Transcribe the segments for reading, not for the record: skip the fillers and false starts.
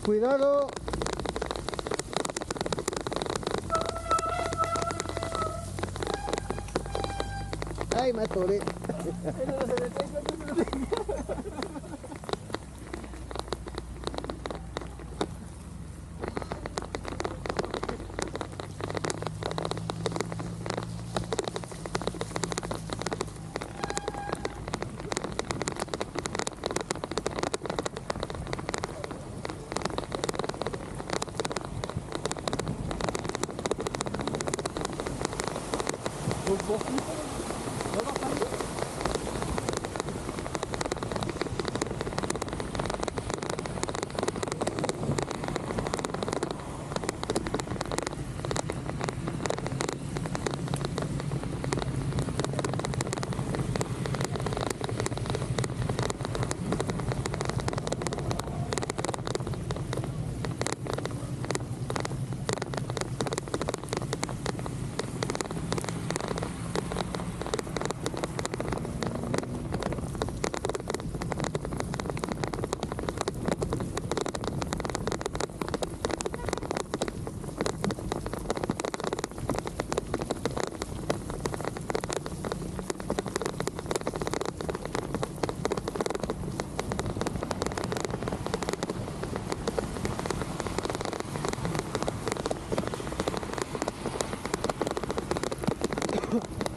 Cuidado. Ay, me atoré.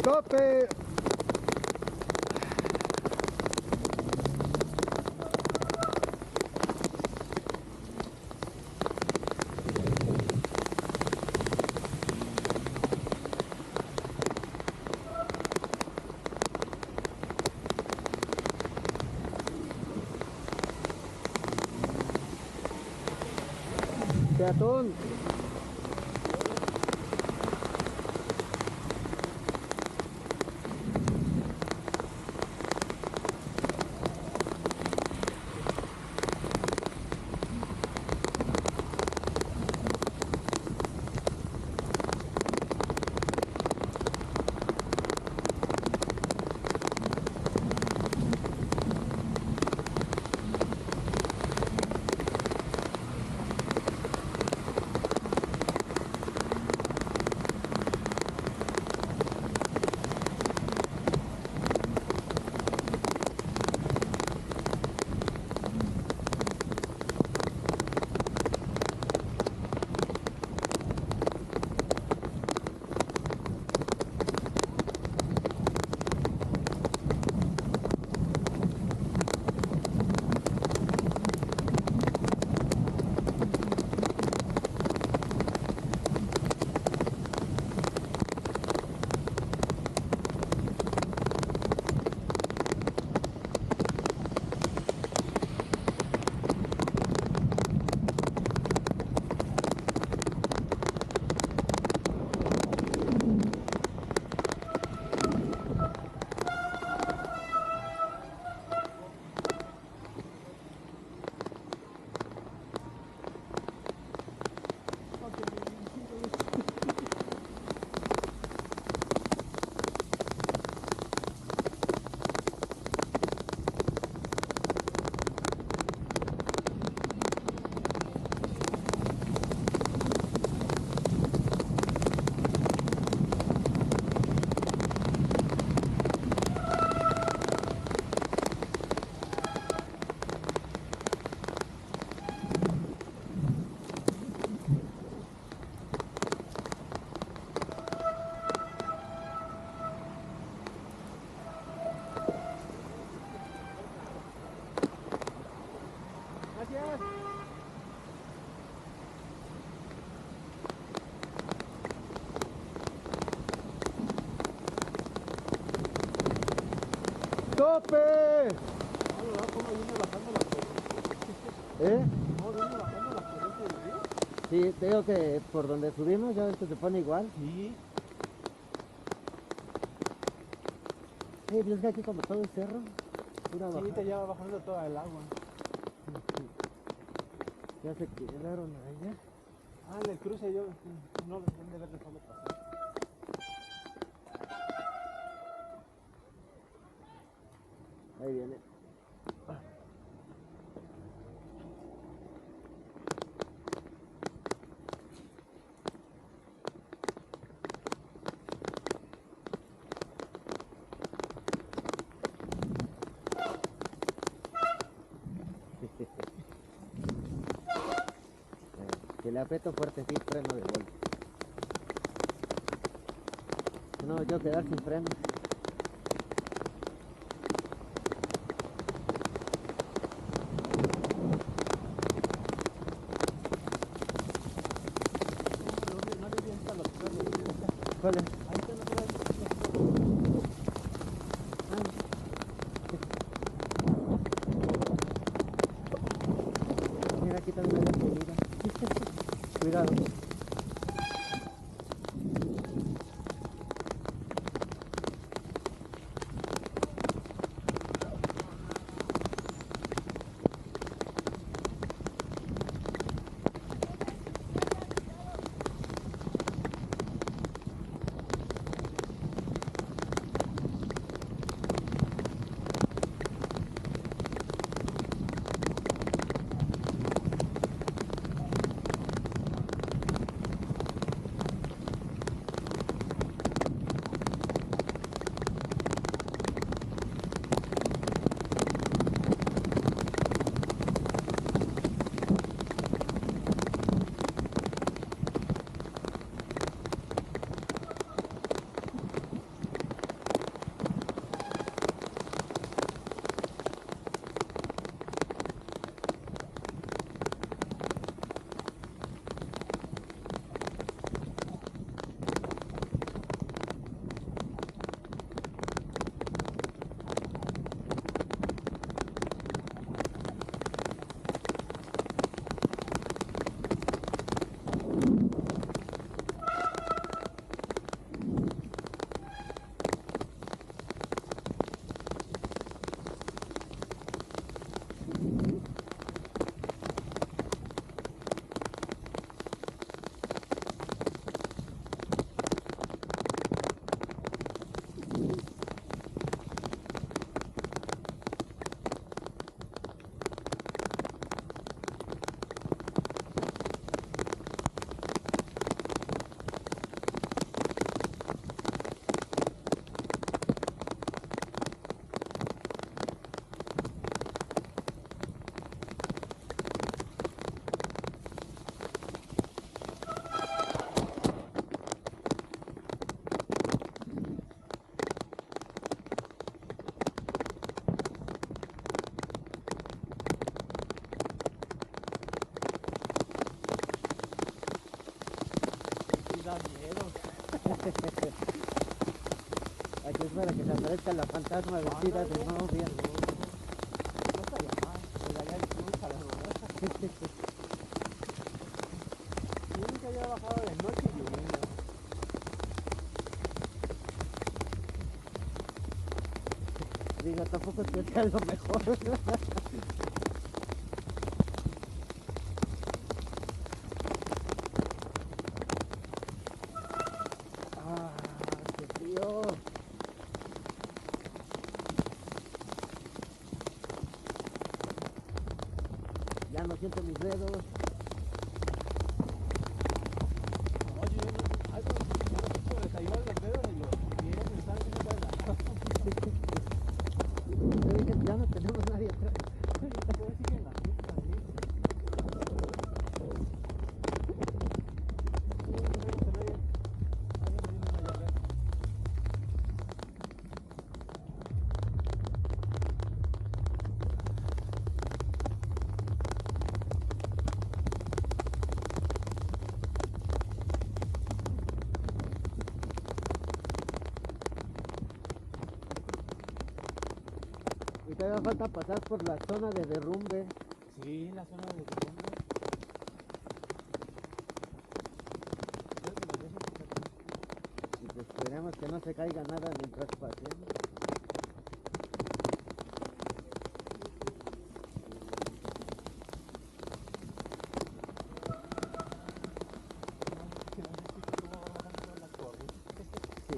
Tope. Peatón. tope! ¿Eh? Sí, te digo que por donde subimos ya ves que se pone igual. Sí. Sí, pues es que aquí como todo es cerro, pura Sí, bajada. te lleva bajando toda el agua. Ya se quedaron allá. Ah, en el cruce yo no deben de haber dejado pasar. Ahí viene. Si le aprieto fuerte, sí, freno de golpe. Si no me quiero quedar sin freno. No le viento a los perros. ¿Cuál es? Ahí está la otra vez. Mira, aquí también hay comida. Cuidado. Da miedo. Aquí es para que se aparezca la fantasma vestida de novia. No está llamada. De allá el cruz a la rodada. Nunca había bajado de noche y lloviendo. Digo, tampoco es que sea lo mejor. Ah, qué frío. Ya no siento mis dedos. Oye, yo no. Algo se me cayó los dedos y los pies me están haciendo para la. Te dije, ya no tenemos nadie atrás. Todavía siguen las pistas ahí. te haga falta pasar por la zona de derrumbe. Sí, la zona de derrumbe. Creo que los dejo por aquí. Y pues esperemos que no se caiga nada mientras pasemos. Que no sé cómo va bajando la corriente. Sí.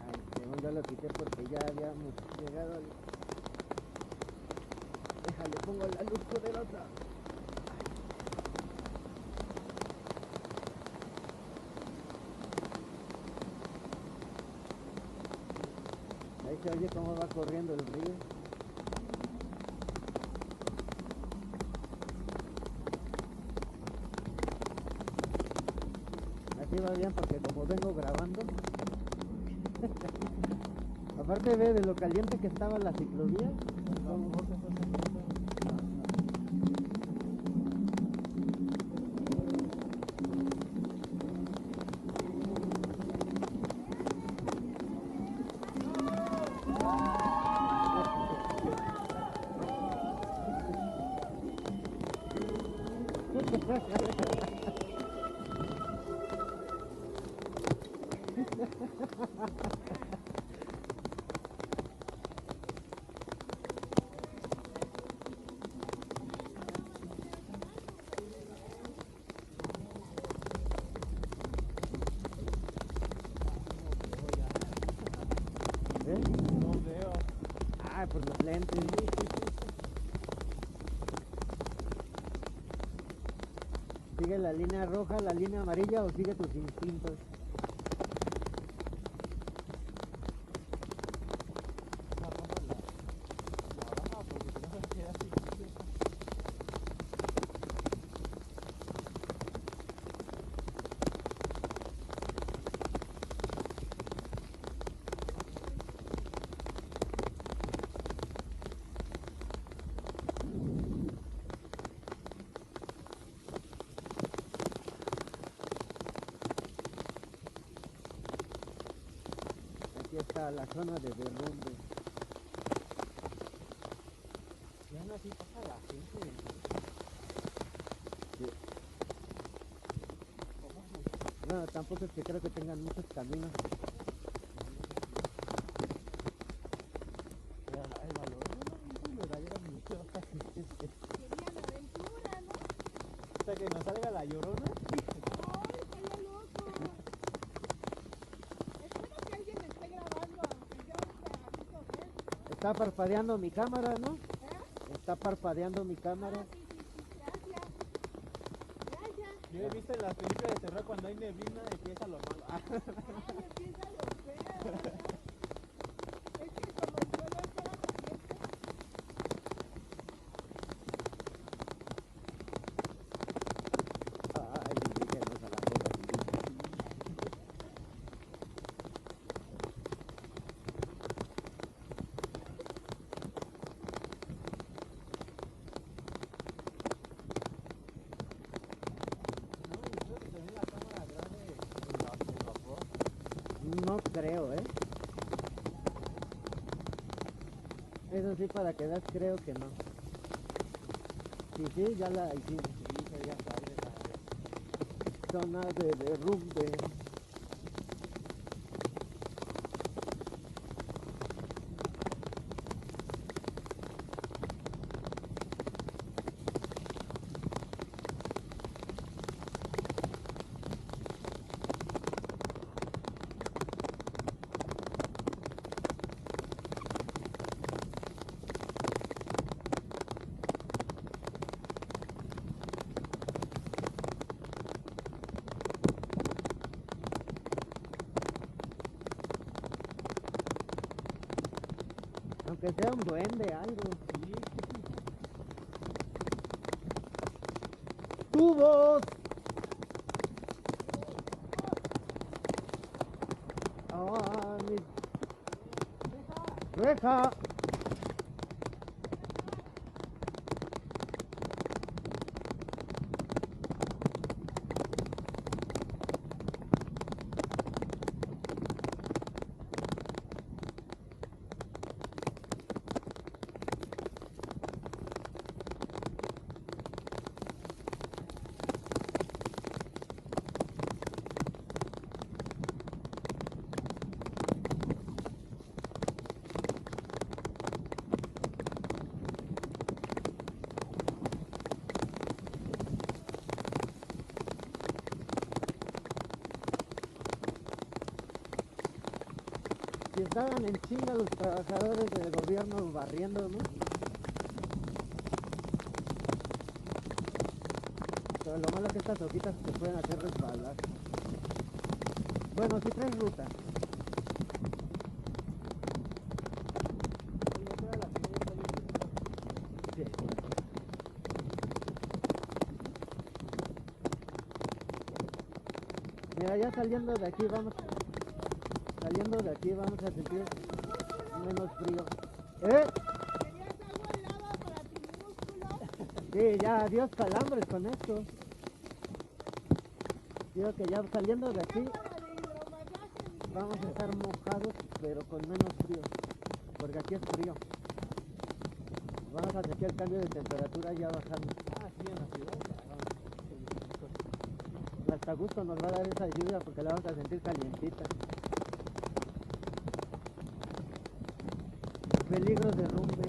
Ay, según yo lo quité porque ya habíamos llegado al... Déjale, pongo la luz poderosa. Ahí se oye cómo va corriendo el río. Así va bien porque como vengo grabando. Aparte ve de lo caliente que estaba la ciclovía. Vamos, vos estás haciendo. ¿Eh? No veo. Ah, pues los lentes. ¿Sigue la línea roja, la línea amarilla o sigue tus instintos? La baja porque si no se queda así. Aquí está la zona de derrumbe. Y aún así pasa la gente. Sí. ¿Cómo se Bueno, tampoco es que creo que tengan muchos caminos. el valor no me da era mucho. Querían aventura, ¿no? Hasta que nos salga la llorona. ¡Ay, estaría loco! Espero que alguien me esté grabando, aunque yo ahorita aviso ver. Está parpadeando mi cámara, ¿no? ¿Eh? Está parpadeando mi cámara. Ah, sí, gracias. Gracias. Yo he visto en las películas de terror cuando hay neblina empieza lo malo. Ay, empieza lo feo, ¿verdad? Es que como el suelo estaba caliente, Ay, indígenas a la boca. No, y creo que también la cámara grande el vapor. No creo, ¿eh? Eso sí, para que veas, creo que no. Sí, sí, ya la hicimos. Sí, sería padre la Zona de derrumbe. Aunque sea un duende, algo. Sí. tubos. Ah, mis... Reja. Si estaban en chinga los trabajadores del gobierno barriendo, ¿no? Pero lo malo es que estas hojitas te pueden hacer resbalar. Bueno, si traes ruta. Sí. Mira, ya saliendo de aquí vamos a sentir menos frío. ¿Querías agua helada para tus músculos? Sí, ya adiós calambres con esto. Digo que ya saliendo de aquí Para de hidromasaje. vamos a estar mojados pero con menos frío, porque aquí es frío. Vamos a sentir el cambio de temperatura ya bajando. Ah, sí, en la ciudad. Hasta gusto nos va a dar esa lluvia porque la vamos a sentir calientita. Peligro de derrumbe.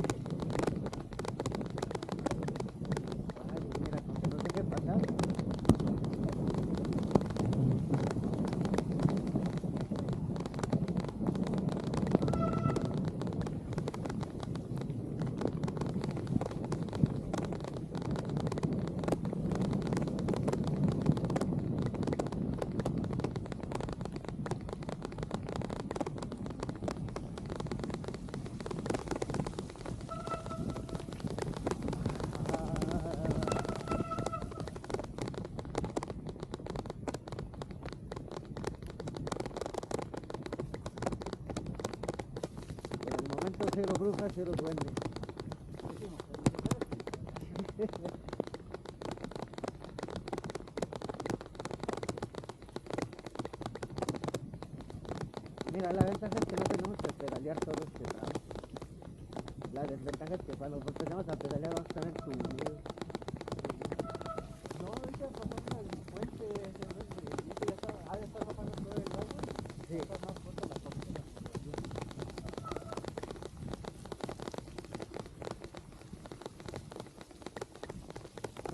Ay, mira, como que no sé qué pasar. Por el momento cero bruja, cero duende. Mira, la ventaja es que no tenemos que pedalear todo este lado. La desventaja es que cuando empezamos a pedalear vamos a estar subidos. No, ahorita pasando el puente, ese ya está, ya está bajando todo el agua. Sí. Está más fuerte la costura.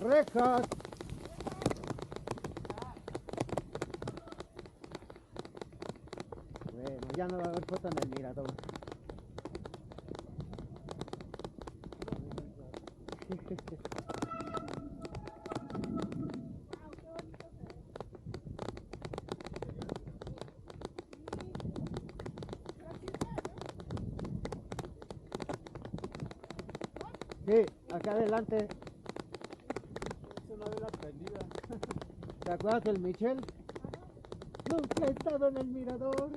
¡Rejas! Bueno, ya no va a haber foto en el mirador. Sí, acá adelante. Es una vela prendida. ¿Te acuerdas del Michel? Nunca he estado en el mirador.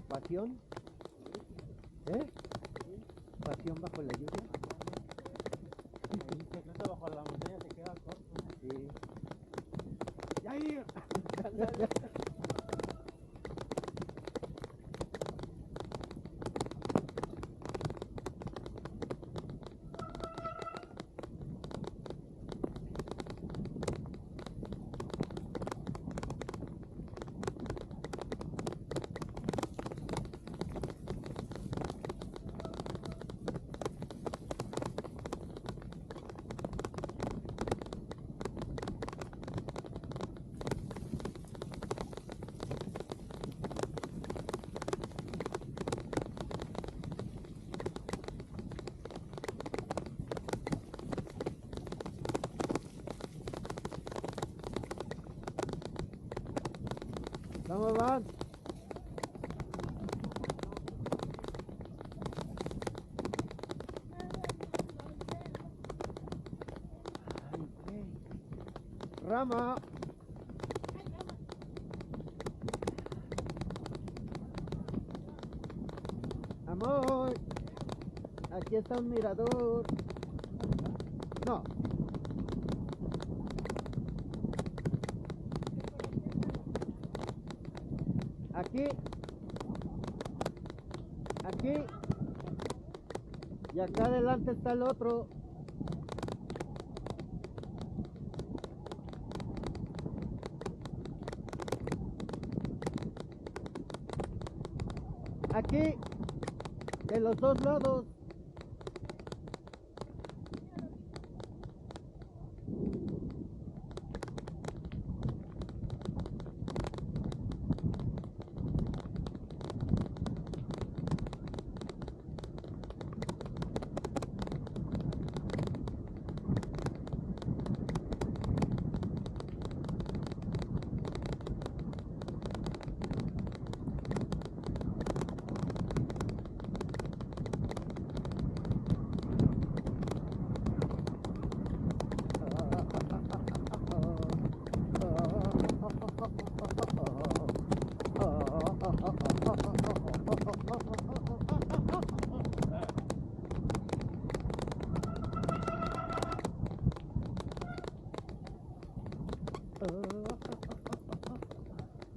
¿Pasión? ¿Eh? ¿Pasión bajo la lluvia? Se cruza bajo la montaña, se queda corto. Sí. ¡Ya ir! ¿Cómo van? Ay, güey. Rama. Amor. Aquí está un mirador. No. Aquí. Aquí. Y acá adelante está el otro. Aquí. De los dos lados.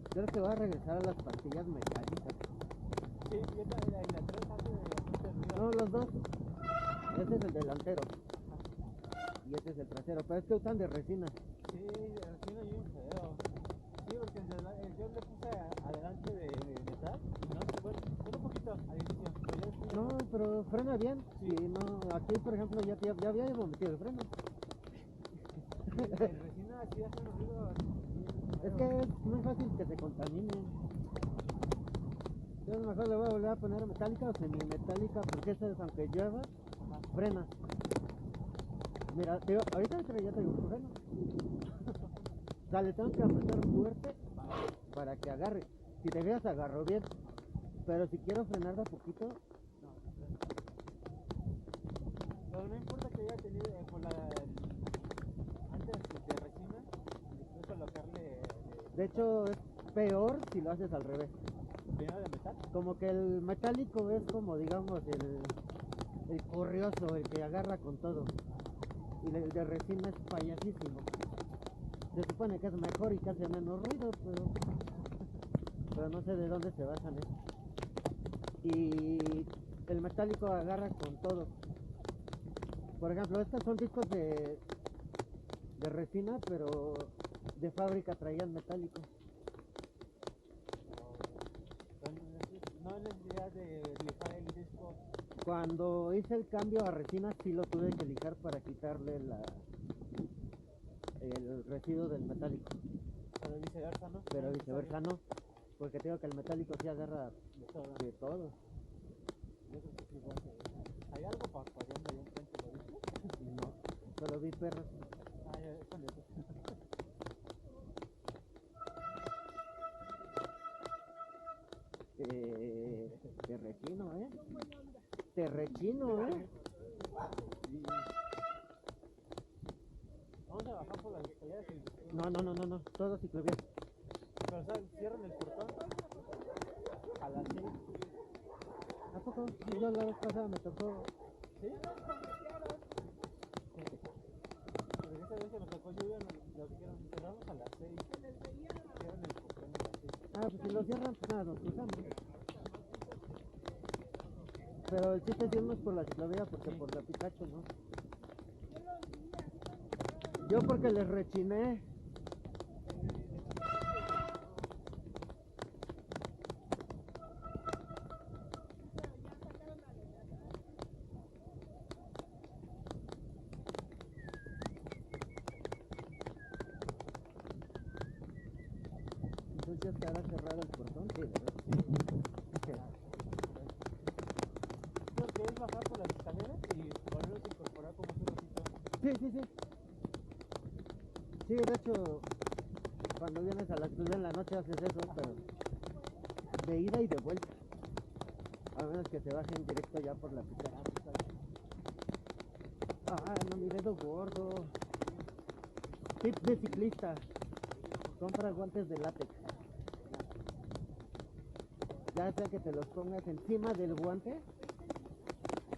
Creo que va a regresar a las pastillas mecánicas. Sí, yo también la 3 hace bastante ruido. No, los dos. Este es el delantero. Y este es el trasero. Pero es que usan de resina. Sí, recién hay un feo. Sí, porque yo le puse adelante de metal. No, bueno, un poquito al inicio. Pero ya después No, pero frena bien. Sí. Y no, aquí por ejemplo ya había metido el freno. en resina sí hace un ruido. Es que es muy fácil que se contaminen. Entonces mejor le voy a volver a poner metálica o semimetálica porque esa es, aunque llueva, frena. Mira, te digo, ahorita ya traigo un freno. O sea, le tengo que apretar fuerte para que agarre. Si te fijas agarro bien. Pero si quiero frenar de a poquito, Pero no importa que haya tenido con antes de resina, no colocarle de hecho es peor si lo haces al revés. primero de metal. Como que el metálico es como digamos el corrioso, el que agarra con todo. Y el de resina es payasísimo. Se supone que es mejor y que hace menos ruido, pero no sé de dónde se basan eso. Y el metálico agarra con todo. Por ejemplo, estos son discos de resina, pero de fábrica traían metálico. No hay necesidad de lijar el disco. Cuando hice el cambio a resina sí lo tuve que lijar para quitarle el residuo del metálico. Pero viceversa, ¿no? Pero viceversa no, porque tengo que el metálico sí agarra de todo. Yo creo que sí, igual hay algo parpadeando ahí enfrente, ¿lo viste? No, solo vi perros. Ah, ya, con eso. Te rechino, te rechino, Vamos a bajar por las escaleras y... No, todo ciclovía. Pero, ¿sabes? Cierran el portón a las 6. ¿A poco? Yo la vez pasada me tocó. ¿Sí? Porque esa vez que nos tocó lluvia, nos dijeron, cerramos a las 6. Cierran el portón a las 6. Ah, pues si lo cierran, pues nada, nos cruzamos. Pero el chiste es irnos por la ciclovía porque por la Picacho, ¿no? Yo porque les rechiné. Entonces ya estará cerrado el portón, sí, ¿verdad? Creo que es bajar por las escaleras y volverlos a incorporar como un ratito. Sí. Sí, de hecho, cuando vienes a la ciudad en la noche haces eso, pero de ida y de vuelta. A menos que se bajen directo ya por la pizarra. Ah, no, mi dedo gordo. Tips de ciclista. Compra guantes de látex. Ya sea que te los pongas encima del guante,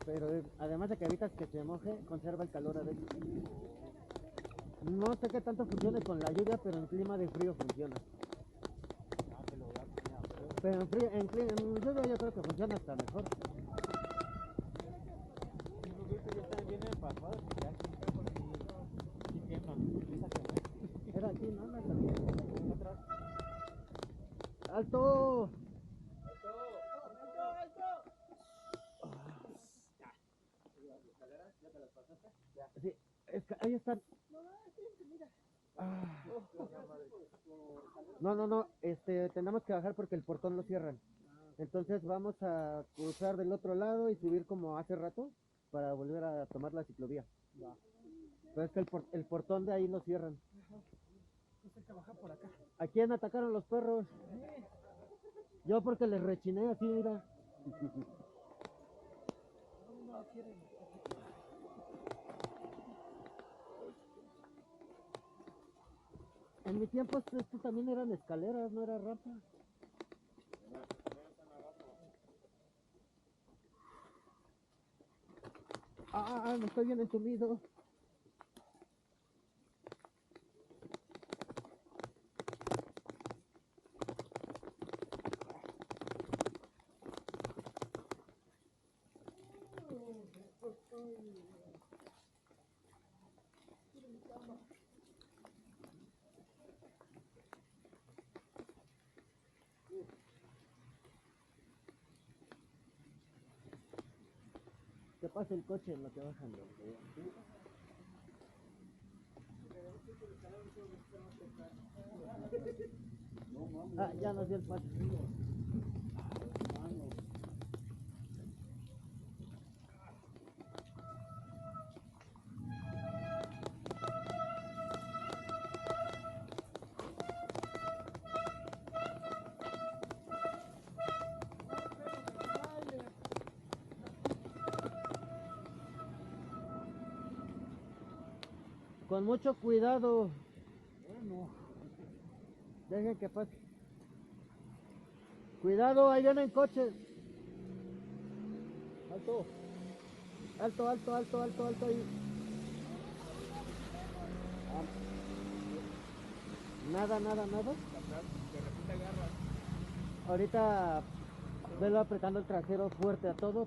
pero además de que evitas que se moje, conserva el calor adentro. No sé qué tanto funcione con la lluvia, pero en clima de frío funciona. Pero en lluvia yo creo que funciona hasta mejor. Era aquí, ¿no? ¡Alto! Sí, ahí están. No, tenemos que bajar porque el portón lo cierran. Entonces vamos a cruzar del otro lado y subir como hace rato para volver a tomar la ciclovía. Pero es que el portón de ahí lo cierran. ¿A quién atacaron los perros? Yo porque les rechiné así, mira. En mi tiempo esto también eran escaleras, no era rampa. Me estoy bien entumido. Que pase el coche en lo que bajan. Ya nos dio el paso. Con mucho cuidado. Dejen que pase. Cuidado, ahí vienen coches. Alto. Alto ahí. Nada. Ahorita velo apretando el trasero fuerte a todo.